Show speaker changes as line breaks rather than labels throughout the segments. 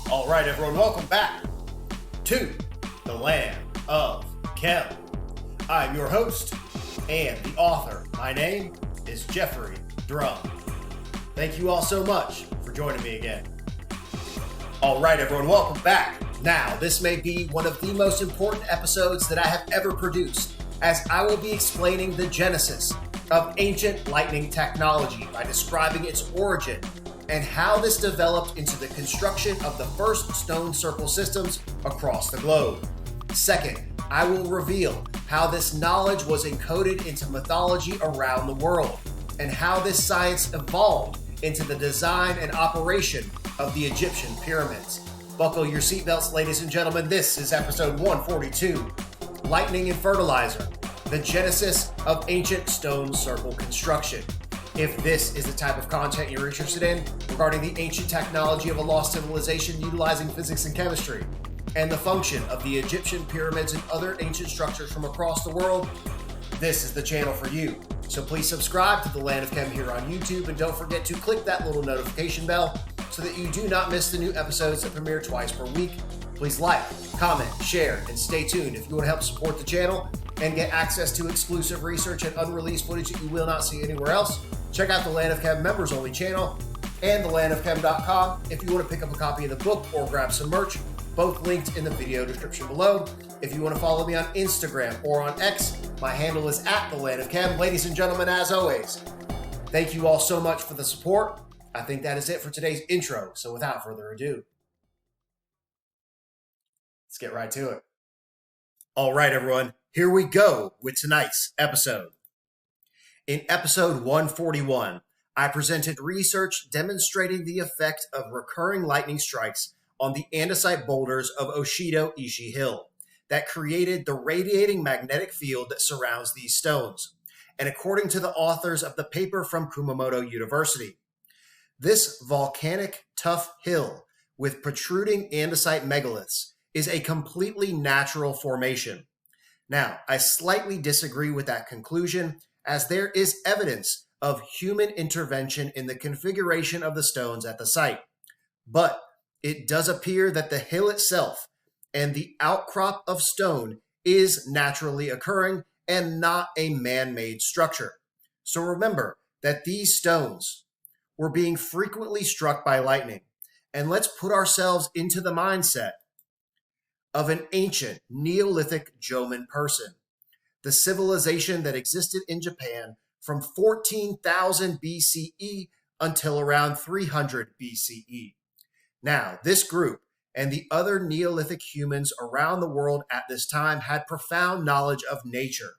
All right, everyone, welcome back to the Land of Chem. I'm your host and the author. My name is Jeffrey Drum. Thank you all so much for joining me again. All right, everyone, welcome back. Now, this may be one of the most important episodes that I have ever produced, as I will be explaining the genesis of ancient lightning technology by describing its origin and how this developed into the construction of the first stone circle systems across the globe. Second, I will reveal how this knowledge was encoded into mythology around the world and how this science evolved into the design and operation of the Egyptian pyramids. Buckle your seatbelts, ladies and gentlemen. This is episode 142, Lightning and Fertilizer, the genesis of ancient stone circle construction. If this is the type of content you're interested in regarding the ancient technology of a lost civilization utilizing physics and chemistry, and the function of the Egyptian pyramids and other ancient structures from across the world, this is the channel for you. So please subscribe to the Land of Chem here on YouTube, and don't forget to click that little notification bell so that you do not miss the new episodes that premiere twice per week. Please like, comment, share, and stay tuned if you want to help support the channel and get access to exclusive research and unreleased footage that you will not see anywhere else. Check out the Land of Chem members only channel and thelandofchem.com if you want to pick up a copy of the book or grab some merch, both linked in the video description below. If you want to follow me on Instagram or on X, my handle is @thelandofchem. Ladies and gentlemen, as always, thank you all so much for the support. I think that is it for today's intro. So without further ado, let's get right to it. All right, everyone, here we go with tonight's episode. In episode 141, I presented research demonstrating the effect of recurring lightning strikes on the andesite boulders of Osireion Hill that created the radiating magnetic field that surrounds these stones. And according to the authors of the paper from Kumamoto University, this volcanic tough hill with protruding andesite megaliths is a completely natural formation. Now, I slightly disagree with that conclusion, as there is evidence of human intervention in the configuration of the stones at the site. But it does appear that the hill itself and the outcrop of stone is naturally occurring and not a man-made structure. So remember that these stones were being frequently struck by lightning. And let's put ourselves into the mindset of an ancient Neolithic Jomon person, the civilization that existed in Japan from 14,000 BCE until around 300 BCE. Now, this group and the other Neolithic humans around the world at this time had profound knowledge of nature.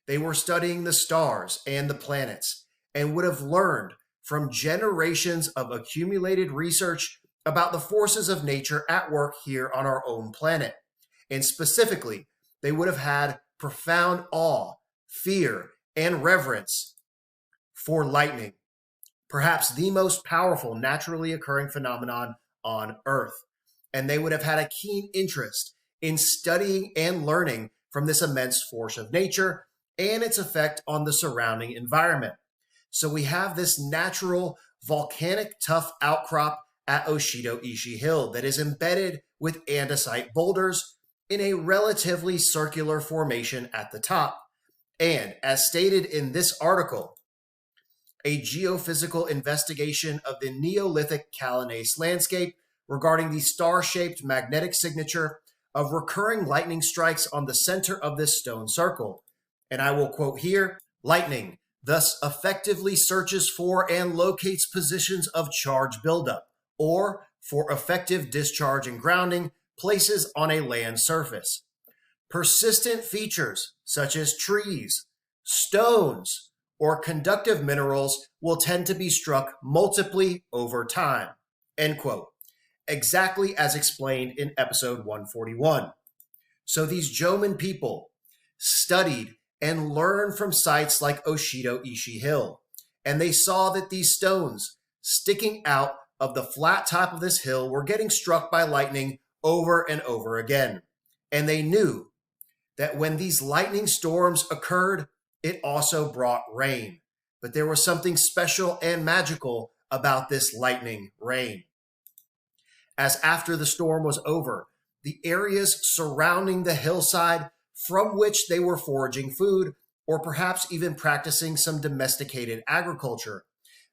They were studying the stars and the planets and would have learned from generations of accumulated research about the forces of nature at work here on our own planet. And specifically, they would have had profound awe, fear, and reverence for lightning, perhaps the most powerful naturally occurring phenomenon on Earth. And they would have had a keen interest in studying and learning from this immense force of nature and its effect on the surrounding environment. So we have this natural volcanic tuff outcrop at Osireion Hill that is embedded with andesite boulders in a relatively circular formation at the top. And as stated in this article, a geophysical investigation of the Neolithic Calanese landscape regarding the star-shaped magnetic signature of recurring lightning strikes on the center of this stone circle. And I will quote here, lightning thus effectively searches for and locates positions of charge buildup, or for effective discharge and grounding, places on a land surface. Persistent features such as trees, stones, or conductive minerals will tend to be struck multiply over time. End quote. Exactly as explained in episode 141. So these Jomon people studied and learned from sites like Osireion Hill, and they saw that these stones sticking out of the flat top of this hill were getting struck by lightning over and over again. And they knew that when these lightning storms occurred, it also brought rain. But there was something special and magical about this lightning rain. as after the storm was over, the areas surrounding the hillside from which they were foraging food, or perhaps even practicing some domesticated agriculture.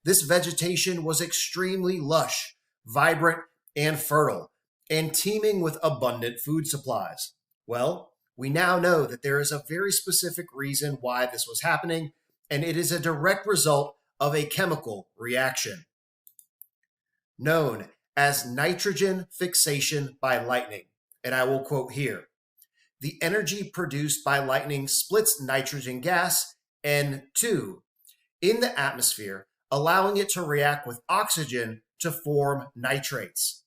This vegetation was extremely lush, vibrant, and fertile, and teeming with abundant food supplies. Well, we now know that there is a very specific reason why this was happening, and it is a direct result of a chemical reaction known as nitrogen fixation by lightning. And I will quote here: "The energy produced by lightning splits nitrogen gas, N2, in the atmosphere, allowing it to react with oxygen to form nitrates.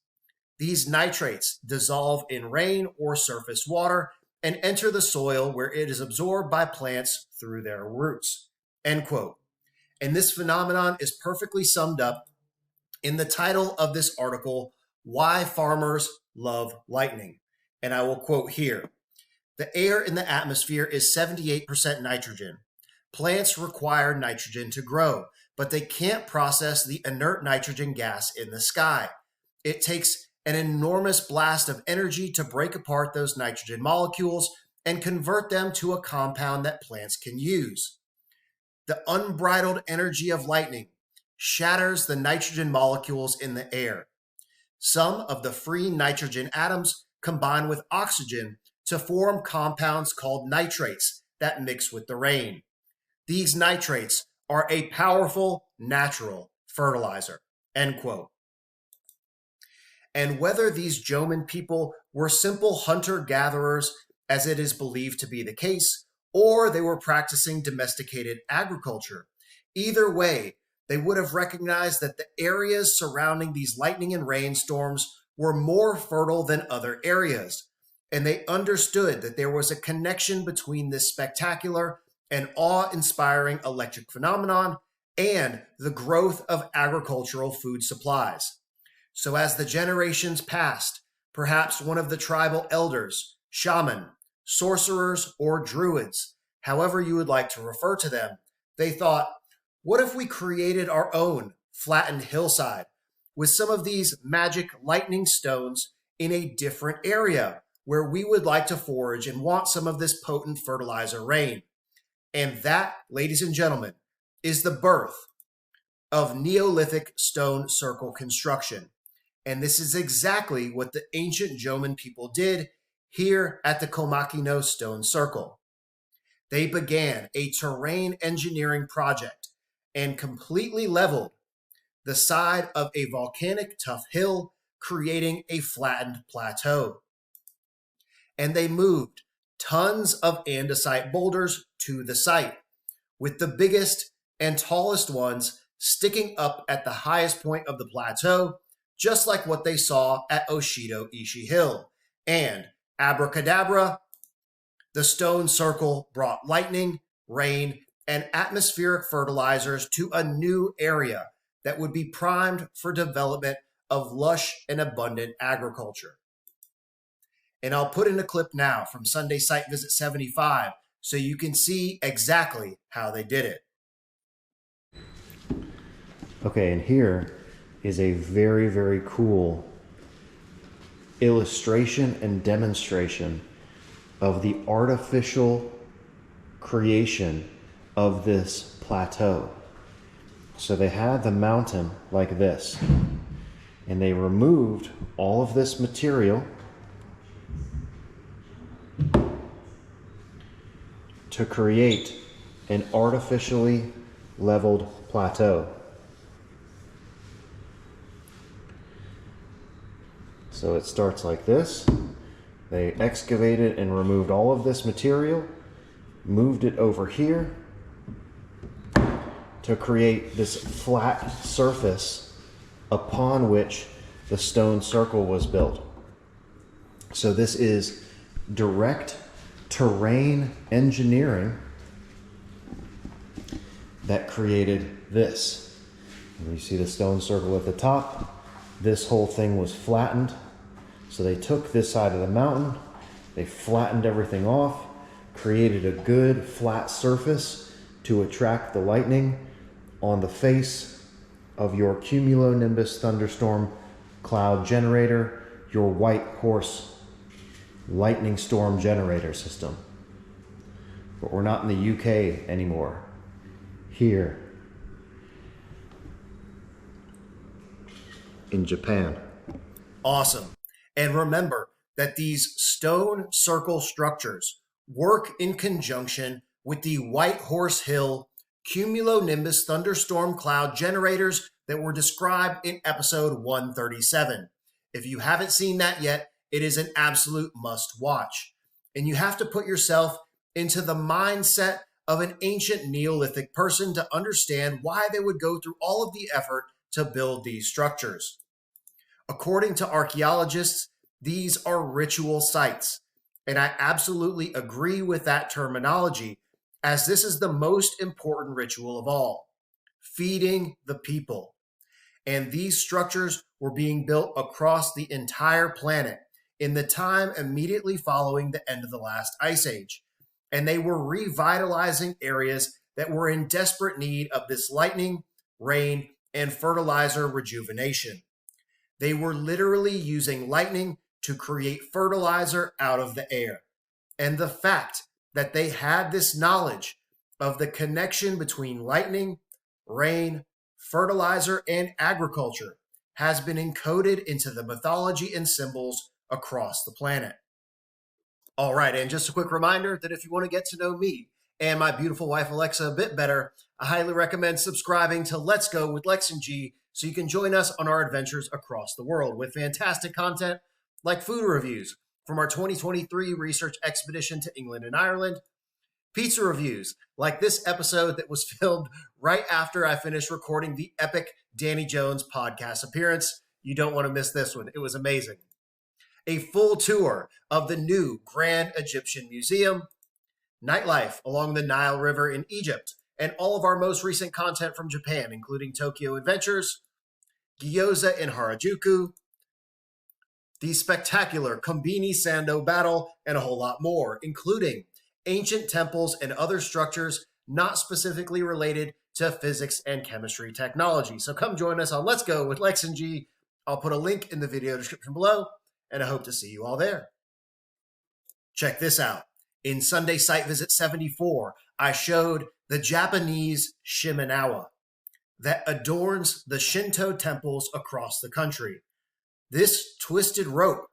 These nitrates dissolve in rain or surface water and enter the soil, where it is absorbed by plants through their roots." End quote. And this phenomenon is perfectly summed up in the title of this article, "Why Farmers Love Lightning." And I will quote here: "The air in the atmosphere is 78% nitrogen. Plants require nitrogen to grow, but they can't process the inert nitrogen gas in the sky. It takes an enormous blast of energy to break apart those nitrogen molecules and convert them to a compound that plants can use. The unbridled energy of lightning shatters the nitrogen molecules in the air. Some of the free nitrogen atoms combine with oxygen to form compounds called nitrates that mix with the rain. These nitrates are a powerful natural fertilizer." End quote. And whether these Jomon people were simple hunter-gatherers, as it is believed to be the case, or they were practicing domesticated agriculture, either way, they would have recognized that the areas surrounding these lightning and rainstorms were more fertile than other areas, and they understood that there was a connection between this spectacular and awe-inspiring electric phenomenon and the growth of agricultural food supplies. So as the generations passed, perhaps one of the tribal elders, shaman, sorcerers, or druids, however you would like to refer to them, they thought, what if we created our own flattened hillside with some of these magic lightning stones in a different area where we would like to forage and want some of this potent fertilizer rain? And that, ladies and gentlemen, is the birth of Neolithic stone circle construction. And this is exactly what the ancient Jomon people did here at the Komakino stone circle. They began a terrain engineering project and completely leveled the side of a volcanic tough hill, creating a flattened plateau. And they moved tons of andesite boulders to the site, with the biggest and tallest ones sticking up at the highest point of the plateau, just like what they saw at Oshido Ishi Hill. And abracadabra, the stone circle brought lightning, rain, and atmospheric fertilizers to a new area that would be primed for development of lush and abundant agriculture. And I'll put in a clip now from Sunday Site Visit 75 so you can see exactly how they did it.
Okay, and here is a very, very cool illustration and demonstration of the artificial creation of this plateau. So they had the mountain like this, and they removed all of this material to create an artificially leveled plateau. So it starts like this. They excavated and removed all of this material, moved it over here to create this flat surface upon which the stone circle was built. So this is direct terrain engineering that created this. And you see the stone circle at the top. This whole thing was flattened. So they took this side of the mountain, they flattened everything off, created a good flat surface to attract the lightning on the face of your cumulonimbus thunderstorm cloud generator, your white horse lightning storm generator system. But we're not in the UK anymore. Here in Japan.
Awesome. And remember that these stone circle structures work in conjunction with the White Horse Hill cumulonimbus thunderstorm cloud generators that were described in episode 137. If you haven't seen that yet, it is an absolute must watch. And you have to put yourself into the mindset of an ancient Neolithic person to understand why they would go through all of the effort to build these structures. According to archaeologists, these are ritual sites. And I absolutely agree with that terminology, as this is the most important ritual of all, feeding the people. And these structures were being built across the entire planet in the time immediately following the end of the last ice age. And they were revitalizing areas that were in desperate need of this lightning, rain, and fertilizer rejuvenation. They were literally using lightning to create fertilizer out of the air. And the fact that they had this knowledge of the connection between lightning, rain, fertilizer, and agriculture has been encoded into the mythology and symbols across the planet. All right, and just a quick reminder that if you want to get to know me and my beautiful wife Alexa a bit better, I highly recommend subscribing to Let's Go with Lex and G so you can join us on our adventures across the world with fantastic content like food reviews from our 2023 research expedition to England and Ireland, pizza reviews like this episode that was filmed right after I finished recording the epic Danny Jones podcast appearance. You don't want to miss this one. It was amazing. A full tour of the new Grand Egyptian Museum, nightlife along the Nile River in Egypt, and all of our most recent content from Japan, including Tokyo Adventures, Gyoza in Harajuku, the spectacular Kombini Sando battle, and a whole lot more, including ancient temples and other structures not specifically related to physics and chemistry technology. So come join us on Let's Go with Lex and G. I'll put a link in the video description below, and I hope to see you all there. Check this out. In Sunday Site Visit 74, I showed the Japanese Shimenawa that adorns the Shinto temples across the country. This twisted rope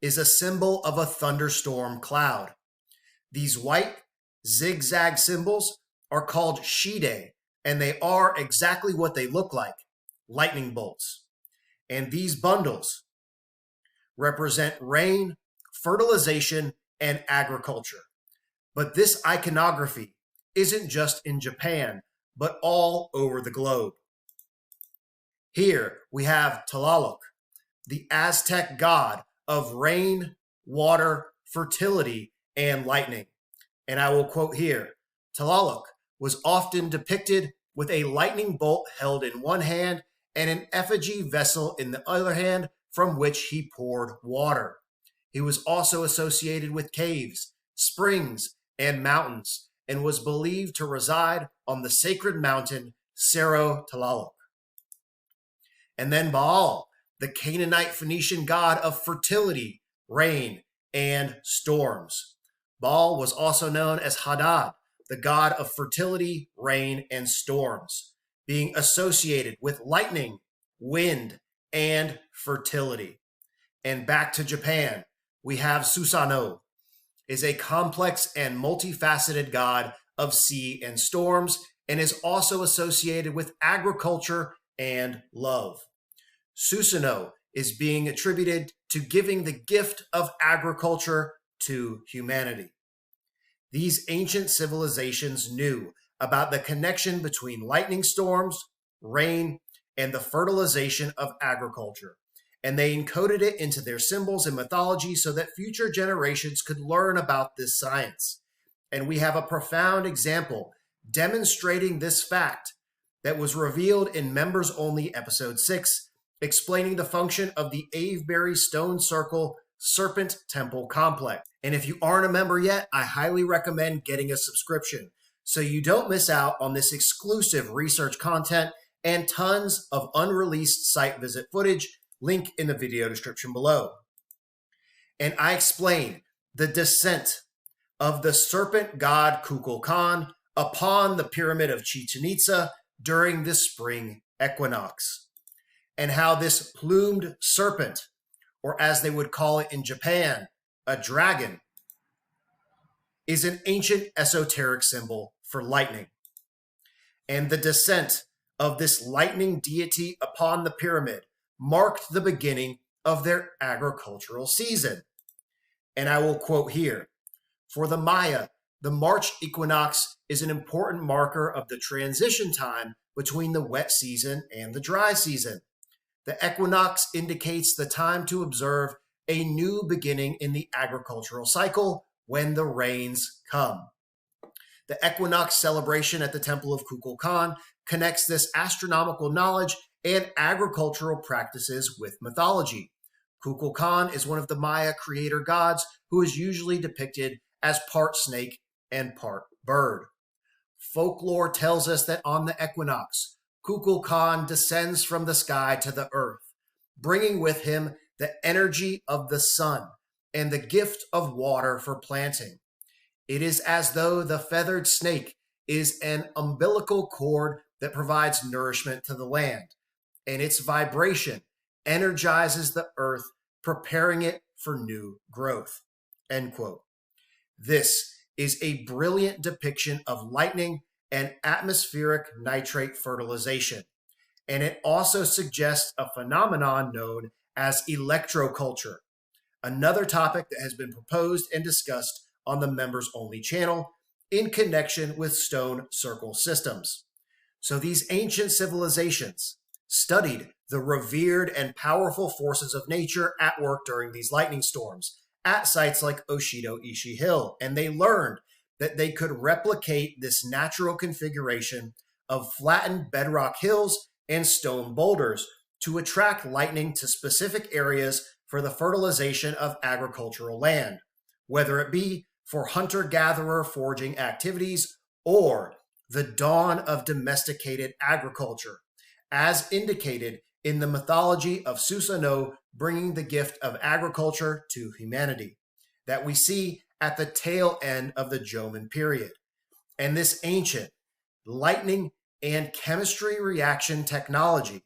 is a symbol of a thunderstorm cloud. These white zigzag symbols are called shide, and they are exactly what they look like, lightning bolts. And these bundles represent rain, fertilization, and agriculture. But this iconography isn't just in Japan, but all over the globe. Here we have Tlaloc, the Aztec god of rain, water, fertility, and lightning. And I will quote here, Tlaloc was often depicted with a lightning bolt held in one hand and an effigy vessel in the other hand from which he poured water. He was also associated with caves, springs, and mountains, and was believed to reside on the sacred mountain Cerro Tlaloc. And then Baal, the Canaanite Phoenician god of fertility, rain, and storms. Baal was also known as Hadad, the god of fertility, rain, and storms, being associated with lightning, wind, and fertility. And back to Japan, we have Susanoo, is a complex and multifaceted god of sea and storms, and is also associated with agriculture and love. Susanoo is being attributed to giving the gift of agriculture to humanity. These ancient civilizations knew about the connection between lightning storms, rain, and the fertilization of agriculture, and they encoded it into their symbols and mythology so that future generations could learn about this science. And we have a profound example demonstrating this fact that was revealed in Members Only Episode 6, explaining the function of the Avebury Stone Circle Serpent Temple Complex. And if you aren't a member yet, I highly recommend getting a subscription so you don't miss out on this exclusive research content and tons of unreleased site visit footage link in the video description below. And I explain the descent of the serpent god Kukulkan upon the pyramid of Chichen Itza during the spring equinox, and how this plumed serpent, or as they would call it in Japan, a dragon, is an ancient esoteric symbol for lightning. And the descent of this lightning deity upon the pyramid marked the beginning of their agricultural season. And I will quote here, "For the Maya, the March equinox is an important marker of the transition time between the wet season and the dry season. The equinox indicates the time to observe a new beginning in the agricultural cycle when the rains come." The equinox celebration at the Temple of Kukulkan connects this astronomical knowledge and agricultural practices with mythology. Kukulkan is one of the Maya creator gods who is usually depicted as part snake and part bird. Folklore tells us that on the equinox, Kukulkan descends from the sky to the earth, bringing with him the energy of the sun and the gift of water for planting. It is as though the feathered snake is an umbilical cord that provides nourishment to the land, and its vibration energizes the earth, preparing it for new growth. End quote. This is a brilliant depiction of lightning and atmospheric nitrate fertilization, and it also suggests a phenomenon known as electroculture, another topic that has been proposed and discussed on the members only channel in connection with stone circle systems. So these ancient civilizations studied the revered and powerful forces of nature at work during these lightning storms at sites like Oshido Ishi Hill, and they learned that they could replicate this natural configuration of flattened bedrock hills and stone boulders to attract lightning to specific areas for the fertilization of agricultural land, whether it be for hunter-gatherer foraging activities or the dawn of domesticated agriculture, as indicated in the mythology of Susanoo bringing the gift of agriculture to humanity, that we see at the tail end of the Jomon period. And this ancient lightning and chemistry reaction technology,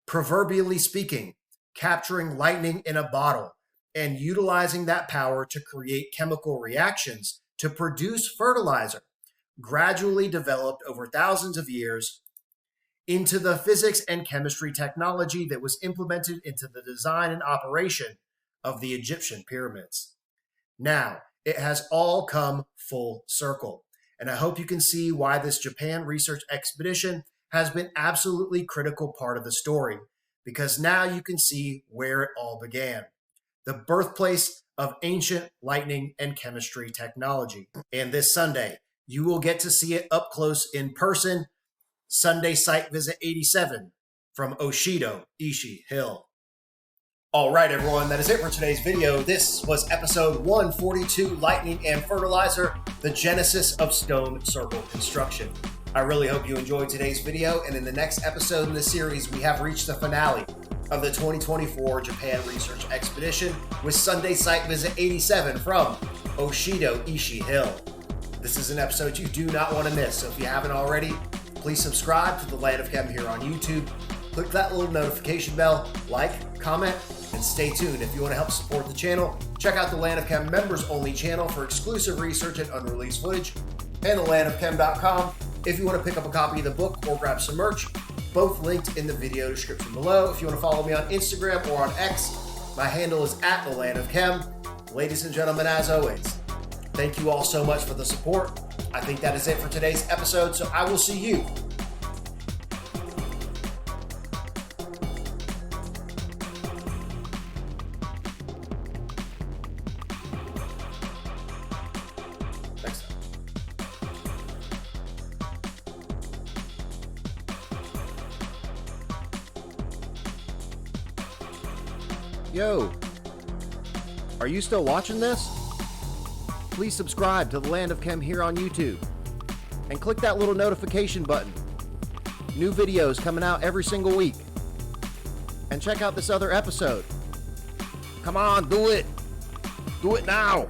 proverbially speaking, capturing lightning in a bottle and utilizing that power to create chemical reactions to produce fertilizer, gradually developed over thousands of years into the physics and chemistry technology that was implemented into the design and operation of the Egyptian pyramids. Now, it has all come full circle, and I hope you can see why this Japan research expedition has been absolutely critical part of the story, because now you can see where it all began, the birthplace of ancient lightning and chemistry technology. And this Sunday, you will get to see it up close in person. Sunday Site Visit 87 from Oshido Ishi Hill. All right, everyone, that is it for today's video. This was episode 142, Lightning and Fertilizer, the genesis of stone circle construction. I really hope you enjoyed today's video, and in the next episode in the series, we have reached the finale of the 2024 Japan Research Expedition with Sunday Site Visit 87 from Oshido Ishi Hill. This is an episode you do not want to miss, so if you haven't already, please subscribe to the Land of Chem here on YouTube. Click that little notification bell, like, comment, and stay tuned. If you want to help support the channel, check out the Land of Chem members only channel for exclusive research and unreleased footage, and thelandofchem.com if you want to pick up a copy of the book or grab some merch, both linked in the video description below. If you want to follow me on Instagram or on X, my handle is @thelandofchem. Ladies and gentlemen, as always, thank you all so much for the support. I think that is it for today's episode, so I will see you next time. Yo, are you still watching this? Please subscribe to the Land of Chem here on YouTube and click that little notification button. New videos coming out every single week. and check out this other episode. Come on, do it. Do it now.